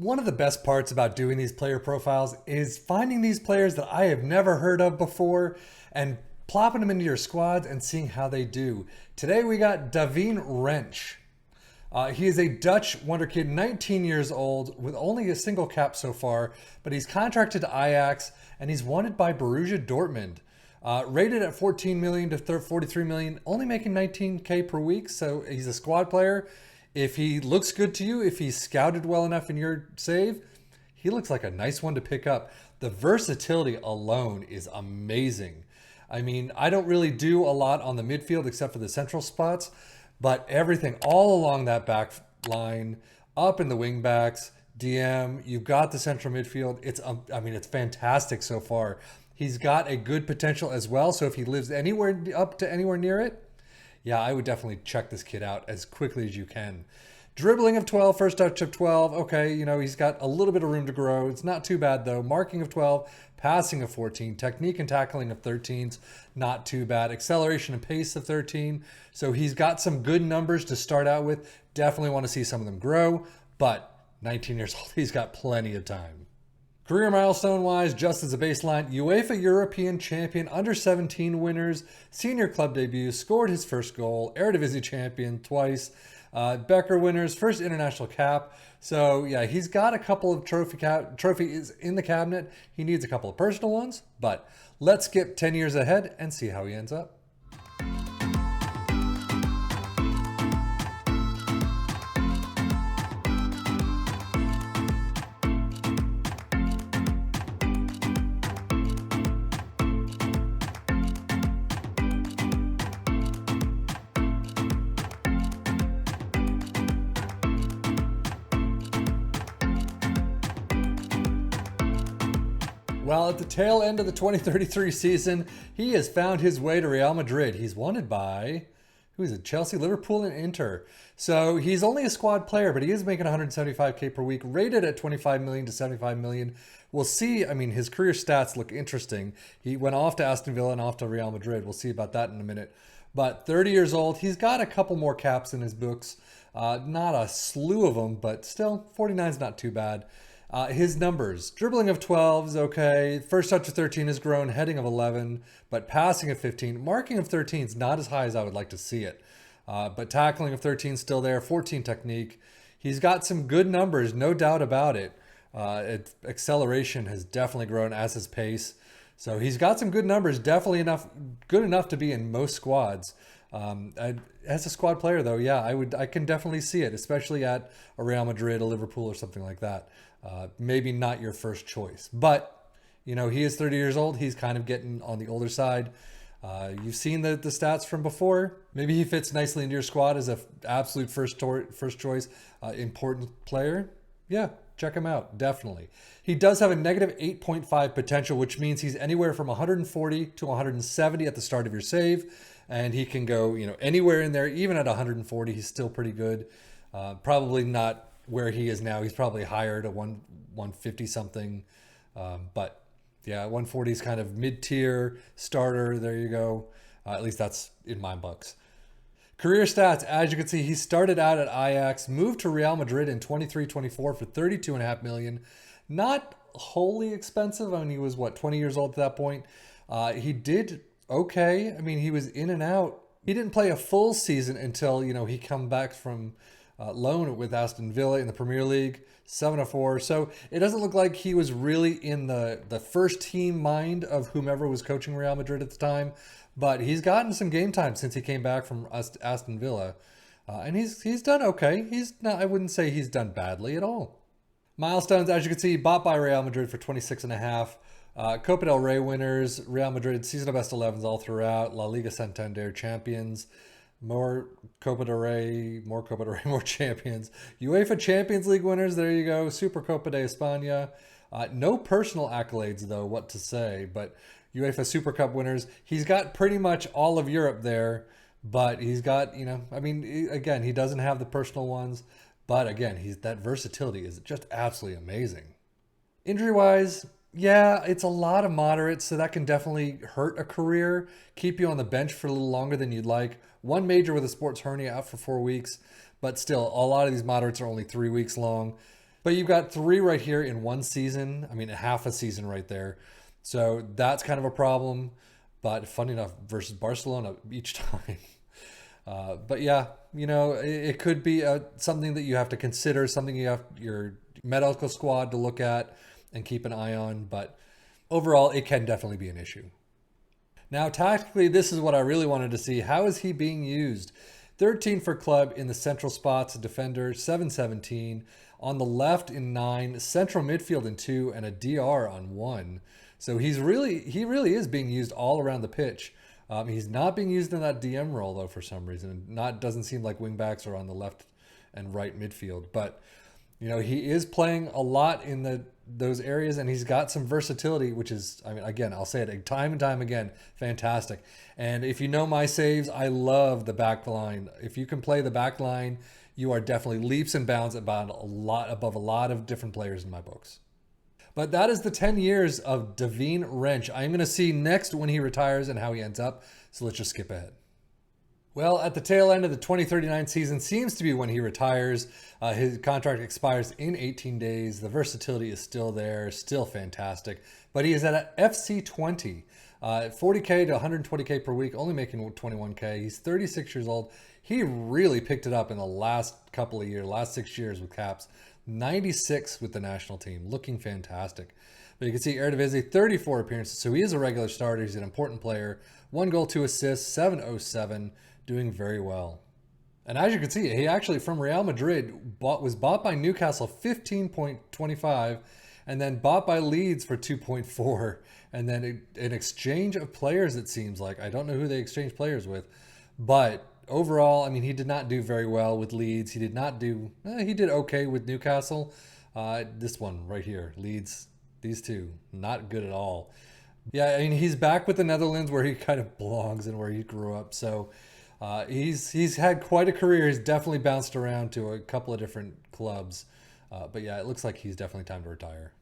One of the best parts about doing these player profiles is finding these players that I have never heard of before and plopping them into your squads and seeing how they do. Today we got Devyne Rensch. He is a Dutch wonder kid, 19 years old, with only a single cap so far, but he's contracted to Ajax and he's wanted by Borussia Dortmund. Rated at 14 million to 43 million, only making 19K per week, so he's a squad player. If he looks good to you, if he's scouted well enough in your save, he looks like a nice one to pick up. The versatility alone is amazing. I mean, I don't really do a lot on the midfield except for the central spots, but everything all along that back line, up in the wing backs, DM, you've got the central midfield. It's fantastic so far. He's got a good potential as well, so if he lives anywhere up to anywhere near it, yeah, I would definitely check this kid out as quickly as you can. Dribbling of 12, first touch of 12. Okay, he's got a little bit of room to grow. It's not too bad, though. Marking of 12, passing of 14, technique and tackling of 13's not too bad. Acceleration and pace of 13. So he's got some good numbers to start out with. Definitely want to see some of them grow, but 19 years old, he's got plenty of time. Career milestone-wise, just as a baseline, UEFA European Champion, Under-17 winners, senior club debut, scored his first goal, Eredivisie champion twice, Becker winners, first international cap. So yeah, he's got a couple of trophies in the cabinet. He needs a couple of personal ones, but let's skip 10 years ahead and see how he ends up. Well, at the tail end of the 2033 season, he has found his way to Real Madrid. He's wanted by, who is it? Chelsea, Liverpool, and Inter. So he's only a squad player, but he is making 175K per week, rated at 25 million to 75 million. We'll see. I mean, his career stats look interesting. He went off to Aston Villa and off to Real Madrid. We'll see about that in a minute. But 30 years old, he's got a couple more caps in his books. Not a slew of them, but still, 49 is not too bad. His numbers, dribbling of 12 is okay. First touch of 13 has grown, heading of 11, but passing of 15. Marking of 13 is not as high as I would like to see it. But tackling of 13 is still there, 14 technique. He's got some good numbers, no doubt about it. Acceleration has definitely grown as his pace. So he's got some good numbers, definitely good enough to be in most squads. As a squad player, though, yeah, I can definitely see it, especially at a Real Madrid, a Liverpool, or something like that. Maybe not your first choice, but he is 30 years old. He's kind of getting on the older side. You've seen the stats from before. Maybe he fits nicely into your squad as an absolute first choice, important player. Yeah, check him out, definitely. He does have a negative 8.5 potential, which means he's anywhere from 140 to 170 at the start of your save. And he can go, anywhere in there, even at 140, he's still pretty good. Probably not where he is now. He's probably higher to 150 something. But yeah, 140 is kind of mid-tier starter. There you go. At least that's in my books. Career stats, as you can see, he started out at Ajax, moved to Real Madrid in 23-24 for 32.5 million. Not wholly expensive. I mean, he was 20 years old at that point. He did okay. I mean, he was in and out. He didn't play a full season until, he come back from loan with Aston Villa in the Premier League, 7-4. So it doesn't look like he was really in the first team mind of whomever was coaching Real Madrid at the time. But he's gotten some game time since he came back from Aston Villa. And he's done okay. I wouldn't say he's done badly at all. Milestones, as you can see, bought by Real Madrid for 26.5. Copa del Rey winners, Real Madrid season of best 11s all throughout, La Liga Santander champions, more Copa del Rey, more champions. UEFA Champions League winners, there you go, Supercopa de España. No personal accolades, though, what to say, but UEFA Super Cup winners. He's got pretty much all of Europe there, but he's got, again, he doesn't have the personal ones, but again, that versatility is just absolutely amazing. Injury-wise, yeah, it's a lot of moderates, so that can definitely hurt a career, keep you on the bench for a little longer than you'd like. One major with a sports hernia out for 4 weeks, but still, a lot of these moderates are only 3 weeks long. But you've got 3 right here in one season. I mean, half a season right there. So that's kind of a problem. But funny enough, versus Barcelona each time. But yeah, it could be something that you have to consider, something you have your medical squad to look at and keep an eye on. But overall, it can definitely be an issue. Now, tactically, this is what I really wanted to see. How is he being used? 13 for club in the central spots, defender, 717. On the left in 9, central midfield in 2, and a DR on 1. So he really is being used all around the pitch. He's not being used in that DM role though for some reason. Doesn't seem like wingbacks are on the left and right midfield. But he is playing a lot in those areas, and he's got some versatility, which is, I mean, again, I'll say it time and time again, fantastic. And if you know my saves, I love the back line. If you can play the back line, you are definitely leaps and bounds above a lot of different players in my books. But that is the 10 years of Devyne Rensch. I'm going to see next when he retires and how he ends up. So let's just skip ahead. Well, at the tail end of the 2039 season seems to be when he retires. His contract expires in 18 days. The versatility is still there, still fantastic. But he is at FC20, 40K to 120K per week, only making 21K. He's 36 years old. He really picked it up in the last 6 years with caps. 96 with the national team, looking fantastic. But you can see Eredivisie, 34 appearances, so he is a regular starter. He's an important player. 1 goal, 2 assists, 707, doing very well. And as you can see, he actually, from Real Madrid, was bought by Newcastle 15.25, and then bought by Leeds for 2.4, and then an exchange of players, it seems like. I don't know who they exchanged players with, but overall, I mean, he did not do very well with Leeds. He did okay with Newcastle. This one right here, Leeds, these two, not good at all. Yeah, I mean, he's back with the Netherlands where he kind of belongs and where he grew up. So he's had quite a career. He's definitely bounced around to a couple of different clubs. But yeah, it looks like he's definitely time to retire.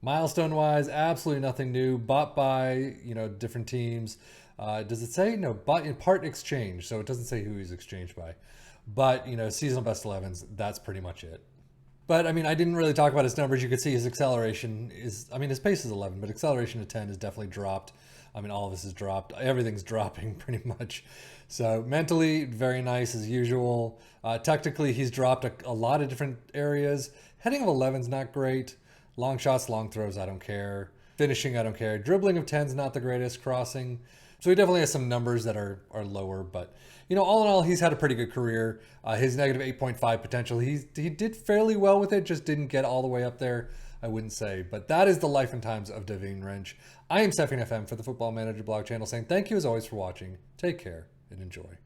Milestone-wise, absolutely nothing new. Bought by, different teams. Does it say? No, bought in part exchange. So it doesn't say who he's exchanged by. But, seasonal best 11s, that's pretty much it. But, I mean, I didn't really talk about his numbers. You could see his acceleration is, I mean, his pace is 11, but acceleration to 10 is definitely dropped. I mean, all of this is dropped. Everything's dropping pretty much. So mentally, very nice as usual. Tactically, he's dropped a lot of different areas. Heading of 11's not great. Long shots, long throws, I don't care. Finishing, I don't care. Dribbling of 10's not the greatest. Crossing. So he definitely has some numbers that are lower, but all in all, he's had a pretty good career. His negative 8.5 potential, he did fairly well with it, just didn't get all the way up there, I wouldn't say. But that is the life and times of Devyne Rensch. I am Stiting FM for the Football Manager blog channel saying thank you as always for watching. Take care and enjoy.